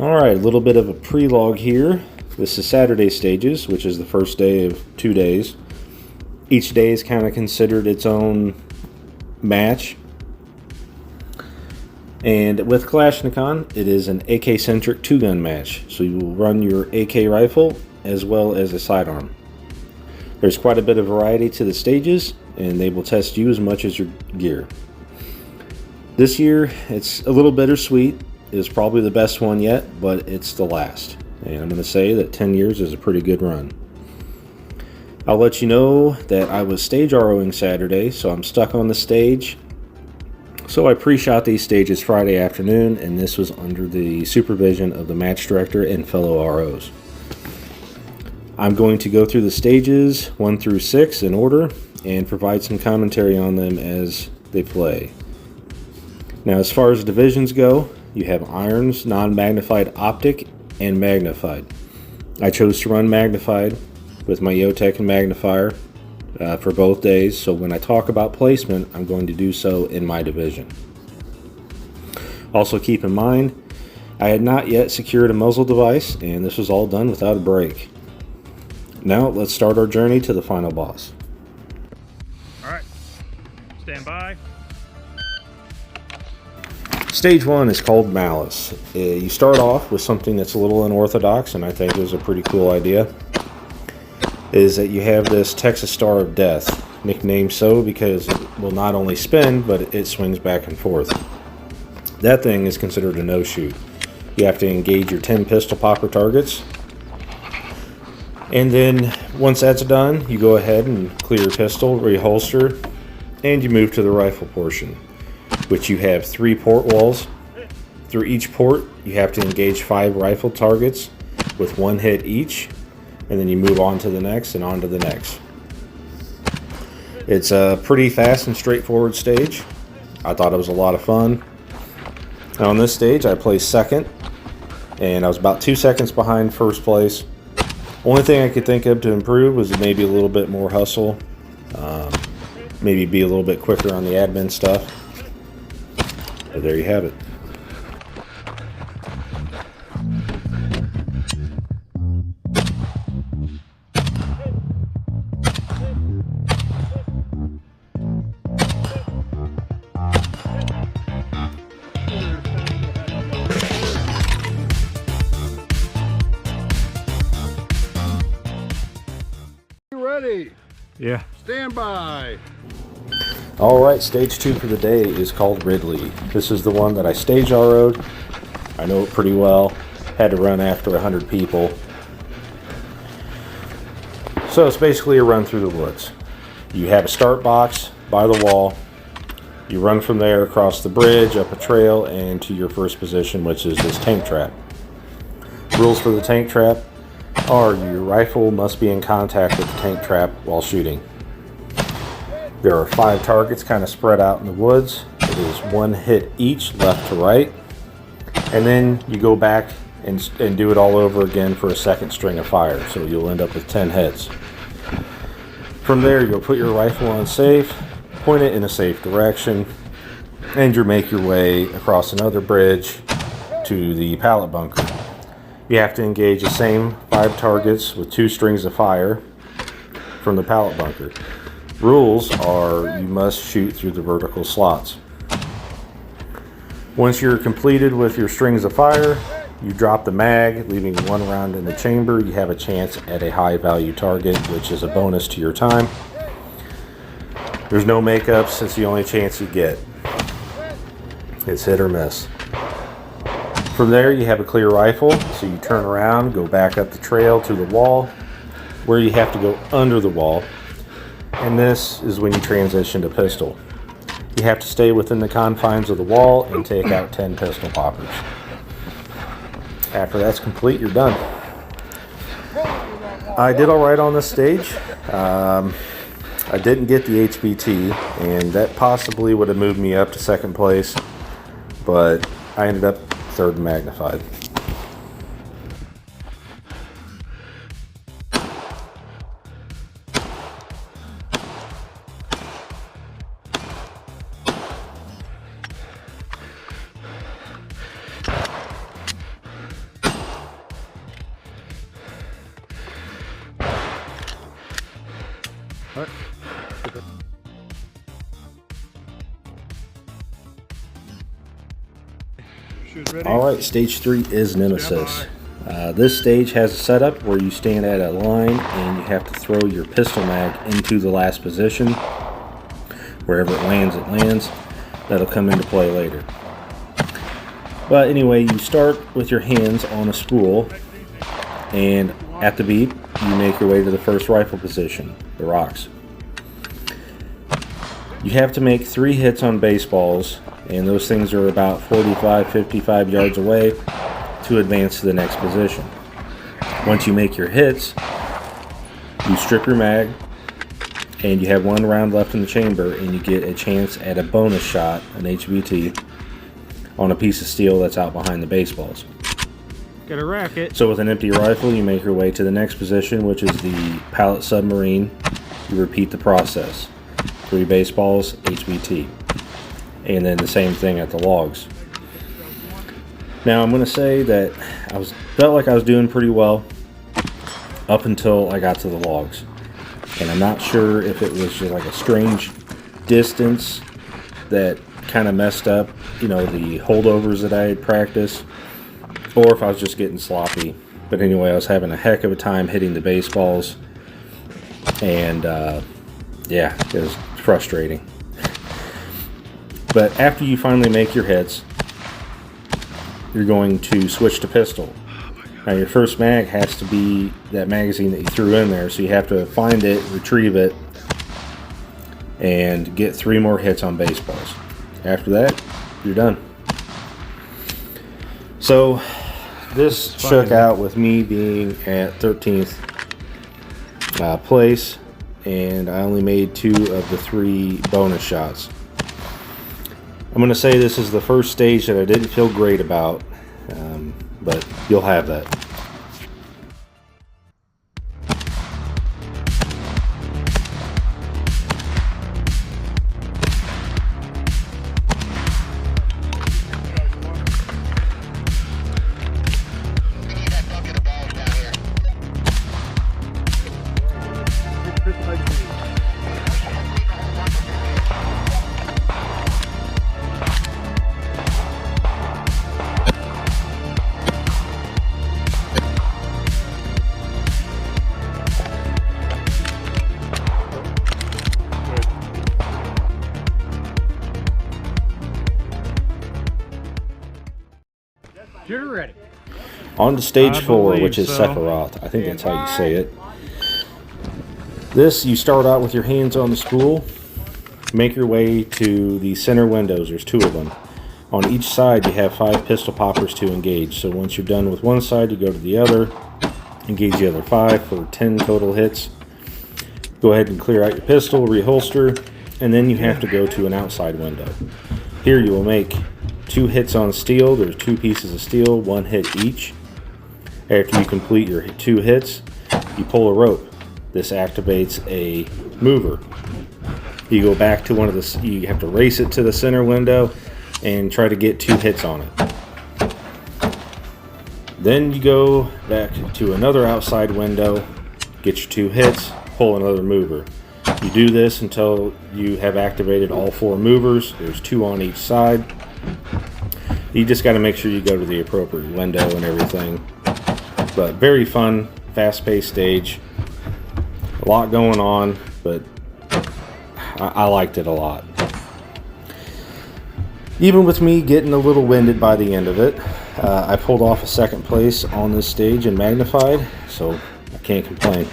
Alright, a little bit of a pre-log here. This is Saturday stages, which is the first day of 2 days. Each day is kind of considered its own match. And with Kalashni-con, it is an AK-centric 2-gun match. So you will run your AK rifle as well as a sidearm. There's quite a bit of variety to the stages, and they will test you as much as your gear. This year, it's a little bittersweet. It's probably the best one yet, but it's the last. And I'm going to say that 10 years is a pretty good run. I'll let you know that I was stage ROing Saturday, so I'm stuck on the stage. So I pre-shot these stages Friday afternoon, and this was under the supervision of the match director and fellow ROs. I'm going to go through the stages 1 through 6 in order and provide some commentary on them as they play. Now, as far as divisions go, you have irons, non-magnified optic, and magnified. I chose to run magnified with my Yotech and magnifier for both days, so when I talk about placement, I'm going to do so in my division. Also keep in mind, I had not yet secured a muzzle device, and this was all done without a break. Now, let's start our journey to the final boss. Alright, stand by. Stage 1 is called Malice. You start off with something that's a little unorthodox, and I think is a pretty cool idea. Is that you have this Texas Star of Death, nicknamed so because it will not only spin, but it swings back and forth. That thing is considered a no-shoot. You have to engage your 10 pistol popper targets. And then, once that's done, you go ahead and clear your pistol, reholster, and you move to the rifle portion, which you have 3 port walls. Through each port, you have to engage 5 rifle targets with 1 hit each, and then you move on to the next and on to the next. It's a pretty fast and straightforward stage. I thought it was a lot of fun. On this stage, I placed second, and I was about 2 seconds behind first place. Only thing I could think of to improve was maybe a little bit more hustle, maybe be a little bit quicker on the admin stuff. But there you have it. Ready? Yeah. Stand by. Alright, stage 2 for the day is called Ridley. This is the one that I stage RO'd. I know it pretty well. Had to run after 100 people. So it's basically a run through the woods. You have a start box by the wall. You run from there across the bridge, up a trail, and to your first position, which is this tank trap. Rules for the tank trap are your rifle must be in contact with the tank trap while shooting. There are 5 targets kind of spread out in the woods. It is 1 hit each, left to right. And then you go back and do it all over again for a second string of fire. So you'll end up with 10 hits. From there, you'll put your rifle on safe, point it in a safe direction, and you make your way across another bridge to the pallet bunker. You have to engage the same 5 targets with 2 strings of fire from the pallet bunker. Rules are you must shoot through the vertical slots. Once you're completed with your strings of fire, you drop the mag, leaving 1 round in the chamber. You have a chance at a high value target, which is a bonus to your time. There's no makeups, it's the only chance you get. It's hit or miss. From there, you have a clear rifle, so you turn around, go back up the trail to the wall, where you have to go under the wall, and this is when you transition to pistol. You have to stay within the confines of the wall and take out 10 pistol poppers. After that's complete, you're done. I did alright on this stage. I didn't get the HBT, and that possibly would have moved me up to second place, but I ended up third magnified. All right. Shoes ready. All right, stage 3 is Nemesis. This stage has a setup where you stand at a line and you have to throw your pistol mag into the last position. Wherever it lands, it lands. That'll come into play later. But anyway, you start with your hands on a spool, and at the beep, you make your way to the first rifle position, the rocks. You have to make 3 hits on baseballs, and those things are about 45, 55 yards away to advance to the next position. Once you make your hits, you strip your mag, and you have 1 round left in the chamber, and you get a chance at a bonus shot, an HVT, on a piece of steel that's out behind the baseballs. Get a racket. So with an empty rifle, you make your way to the next position, which is the pallet submarine. You repeat the process. 3 baseballs, HVT. And then the same thing at the logs. Now I'm going to say that felt like I was doing pretty well up until I got to the logs. And I'm not sure if it was just like a strange distance that kind of messed up, you know, the holdovers that I had practiced, or if I was just getting sloppy. But anyway, I was having a heck of a time hitting the baseballs, and yeah, it was frustrating. But after you finally make your hits, you're going to switch to pistol. Now your first mag has to be that magazine that you threw in there, so you have to find it, retrieve it, and get 3 more hits on baseballs. After that, you're done. So this shook out with me being at 13th place, and I only made 2 of the 3 bonus shots. I'm going to say this is the first stage that I didn't feel great about, but you'll have that. You're ready. On to stage I 4, believe which is so. Sephiroth. I think that's how you say it. This, you start out with your hands on the spool. Make your way to the center windows. There's 2 of them. On each side, you have 5 pistol poppers to engage. So once you're done with one side, you go to the other. Engage the other 5 for 10 total hits. Go ahead and clear out your pistol, reholster, and then you have to go to an outside window. Here you will make 2 hits on steel. There's 2 pieces of steel, 1 hit each. After you complete your 2 hits, you pull a rope. This activates a mover. You go back to one of the, you have to race it to the center window and try to get 2 hits on it. Then you go back to another outside window, get your 2 hits, pull another mover. You do this until you have activated all 4 movers. There's 2 on each side. You just got to make sure you go to the appropriate window and everything. But very fun, fast-paced stage. A lot going on, but I liked it a lot. Even with me getting a little winded by the end of it, I pulled off a 2nd place on this stage in Magnified, so I can't complain.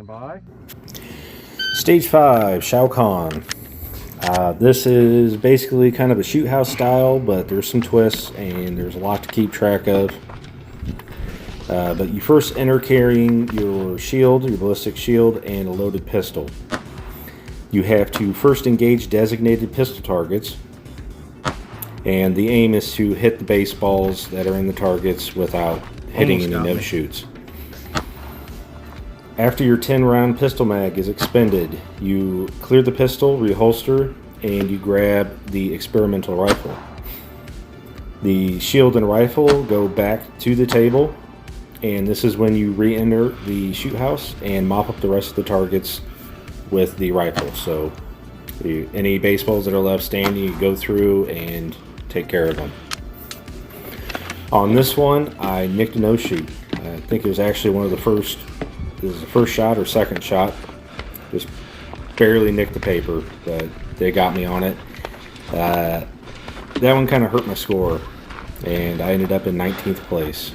By. Stage 5, Shao Kahn. This is basically kind of a shoot house style, but there's some twists and there's a lot to keep track of. But you first enter carrying your shield, your ballistic shield, and a loaded pistol. You have to first engage designated pistol targets, and the aim is to hit the baseballs that are in the targets without hitting any no-shoots. After your 10-round pistol mag is expended, you clear the pistol, reholster, and you grab the experimental rifle. The shield and rifle go back to the table, and this is when you re-enter the shoot house and mop up the rest of the targets with the rifle. So any baseballs that are left standing, you go through and take care of them. On this one, I nicked a no-shoot. I think it was actually one of the first. It was the first shot or second shot. Just barely nicked the paper, but they got me on it. That one kind of hurt my score, and I ended up in 19th place.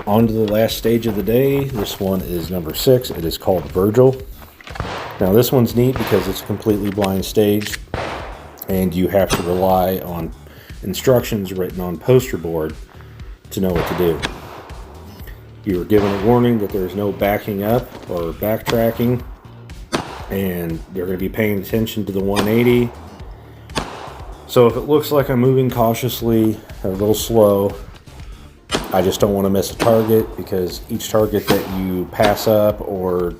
On to the last stage of the day. This one is number 6. It is called Virgil. Now this one's neat because it's a completely blind stage, and you have to rely on instructions written on poster board to know what to do. You are given a warning that there's no backing up or backtracking, and they're going to be paying attention to the 180. So if it looks like I'm moving cautiously, a little slow, I just don't want to miss a target, because each target that you pass up or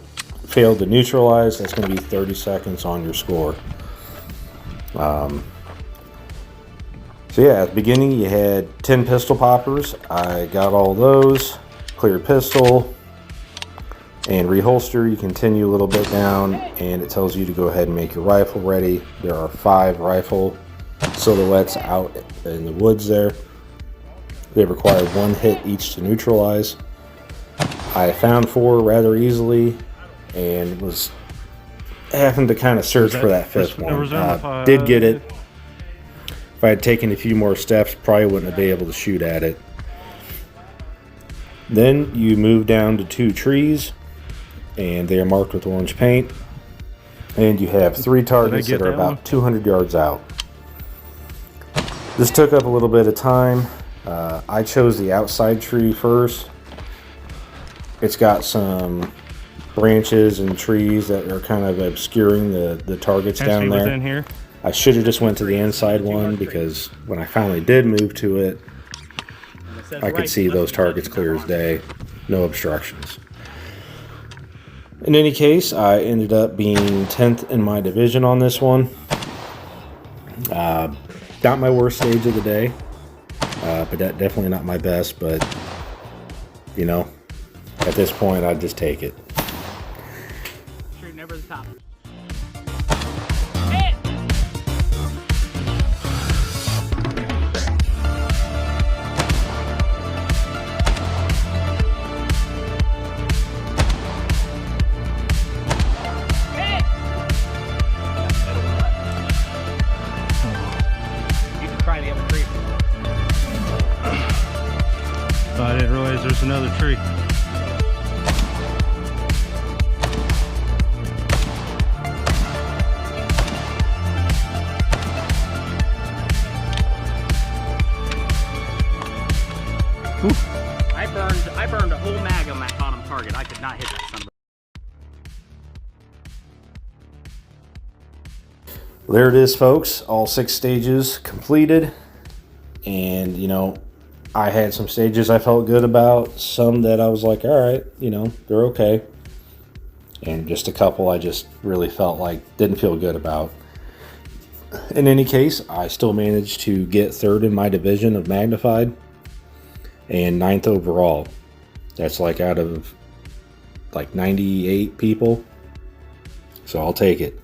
fail to neutralize, that's going to be 30 seconds on your score. So yeah, at the beginning you had 10 pistol poppers. I got all those, clear pistol, and reholster. You continue a little bit down, and it tells you to go ahead and make your rifle ready. There are 5 rifle silhouettes out in the woods there. They require 1 hit each to neutralize. I found 4 rather easily, and was having to kind of search for that 5th one. Did get it. If I had taken a few more steps, probably wouldn't have been able to shoot at it. Then you move down to 2 trees, and they are marked with orange paint. And you have 3 targets that are about 200 yards out. This took up a little bit of time. I chose the outside tree first. It's got some branches and trees that are kind of obscuring the targets down there. In here. I should have just went to the inside one, because when I finally did move to it, I could see those targets clear as day. No obstructions. In any case, I ended up being 10th in my division on this one. Not my worst stage of the day. But definitely not my best, but you know, at this point I'd just take it. Shooting over the top. You can try the other tree. I didn't realize there's another tree. I burned a whole mag on that bottom target. I could not hit that son of Well, there it is, folks. All 6 stages completed. And, you know, I had some stages I felt good about. Some that I was like, all right, you know, they're okay. And just a couple I just really felt like didn't feel good about. In any case, I still managed to get third in my division of magnified and ninth overall. That's like out of like 98 people. So I'll take it.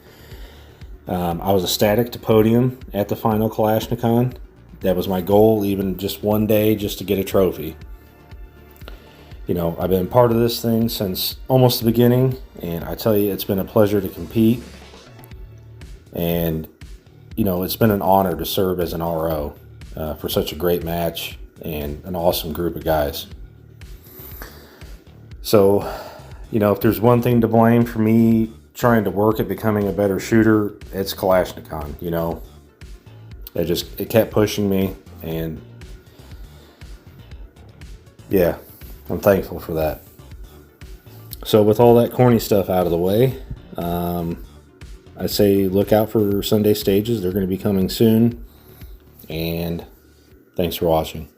I was ecstatic to podium at the final Kalashni-con. That was my goal, even just one day, just to get a trophy. You know, I've been part of this thing since almost the beginning, and I tell you, it's been a pleasure to compete. And, you know, it's been an honor to serve as an RO for such a great match and an awesome group of guys. So, you know, if there's one thing to blame for me trying to work at becoming a better shooter, it's Kalashni-con. You know, it kept pushing me, and yeah, I'm thankful for that. So with all that corny stuff out of the way, I say look out for Sunday stages. They're going to be coming soon, and thanks for watching.